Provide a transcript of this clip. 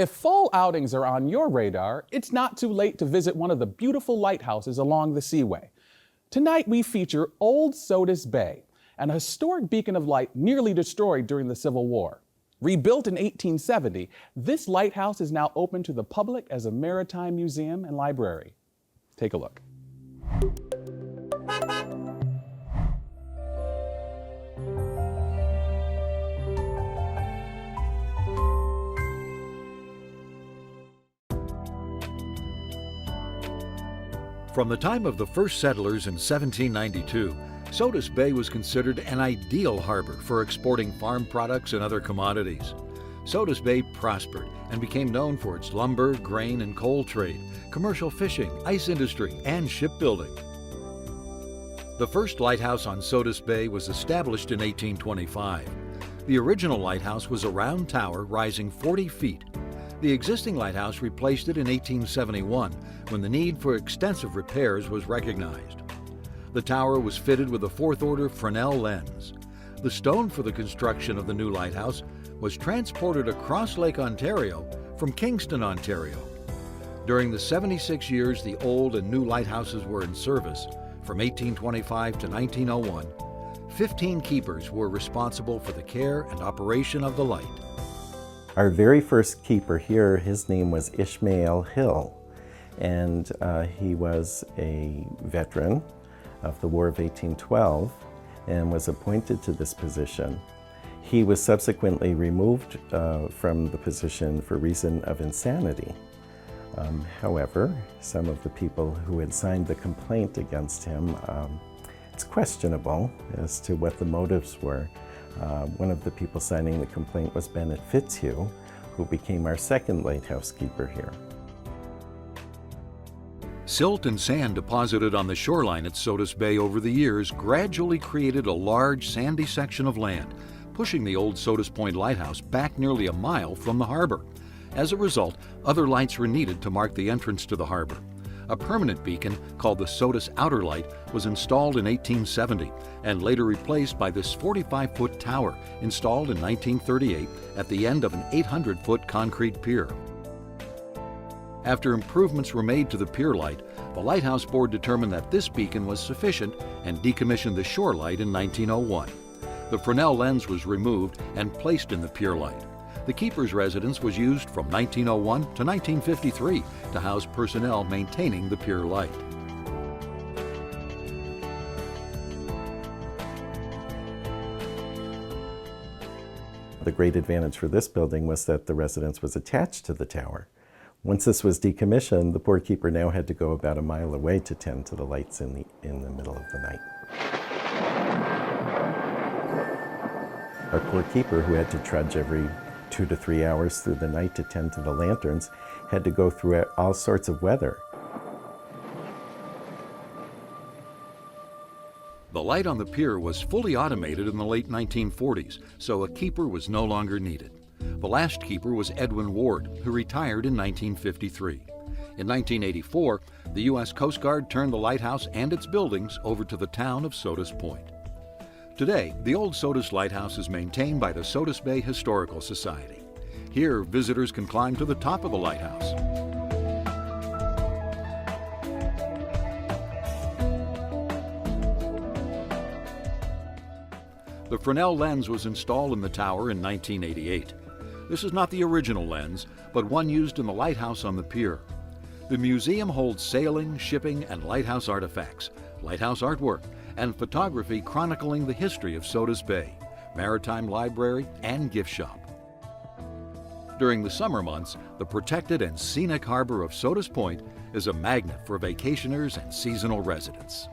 If fall outings are on your radar, it's not too late to visit one of the beautiful lighthouses along the Seaway. Tonight we feature Old Sodus Bay, an historic beacon of light nearly destroyed during the Civil War. Rebuilt in 1870, this lighthouse is now open to the public as a maritime museum and library. Take a look. From the time of the first settlers in 1792, Sodus Bay was considered an ideal harbor for exporting farm products and other commodities. Sodus Bay prospered and became known for its lumber, grain, and coal trade, commercial fishing, ice industry, and shipbuilding. The first lighthouse on Sodus Bay was established in 1825. The original lighthouse was a round tower rising 40 feet. The existing lighthouse replaced it in 1871 when the need for extensive repairs was recognized. The tower was fitted with a fourth-order Fresnel lens. The stone for the construction of the new lighthouse was transported across Lake Ontario from Kingston, Ontario. During the 76 years the old and new lighthouses were in service, from 1825 to 1901, 15 keepers were responsible for the care and operation of the light. Our very first keeper here, his name was Ishmael Hill, and he was a veteran of the War of 1812 and was appointed to this position. He was subsequently removed from the position for reason of insanity. However, some of the people who had signed the complaint against him, it's questionable as to what the motives were. One of the people signing the complaint was Bennett Fitzhugh, who became our second lighthouse keeper here. Silt and sand deposited on the shoreline at Sodus Bay over the years gradually created a large sandy section of land, pushing the old Sodus Point Lighthouse back nearly a mile from the harbor. As a result, other lights were needed to mark the entrance to the harbor. A permanent beacon called the Sodus Outer Light was installed in 1870 and later replaced by this 45-foot tower installed in 1938 at the end of an 800-foot concrete pier. After improvements were made to the pier light, the Lighthouse Board determined that this beacon was sufficient and decommissioned the shore light in 1901. The Fresnel lens was removed and placed in the pier light. The keeper's residence was used from 1901 to 1953 to house personnel maintaining the pier light. The great advantage for this building was that the residence was attached to the tower. Once this was decommissioned, the poor keeper now had to go about a mile away to tend to the lights in the middle of the night. Our poor keeper, who had to trudge every 2 to 3 hours through the night to tend to the lanterns, had to go through all sorts of weather. The light on the pier was fully automated in the late 1940s, so a keeper was no longer needed. The last keeper was Edwin Ward, who retired in 1953. In 1984, the U.S. Coast Guard turned the lighthouse and its buildings over to the town of Sodus Point. Today, the old Sodus Lighthouse is maintained by the Sodus Bay Historical Society. Here, visitors can climb to the top of the lighthouse. The Fresnel lens was installed in the tower in 1988. This is not the original lens, but one used in the lighthouse on the pier. The museum holds sailing, shipping, and lighthouse artifacts, lighthouse artwork, and photography chronicling the history of Sodus Bay, Maritime Library, and gift shop. During the summer months, the protected and scenic harbor of Sodus Point is a magnet for vacationers and seasonal residents.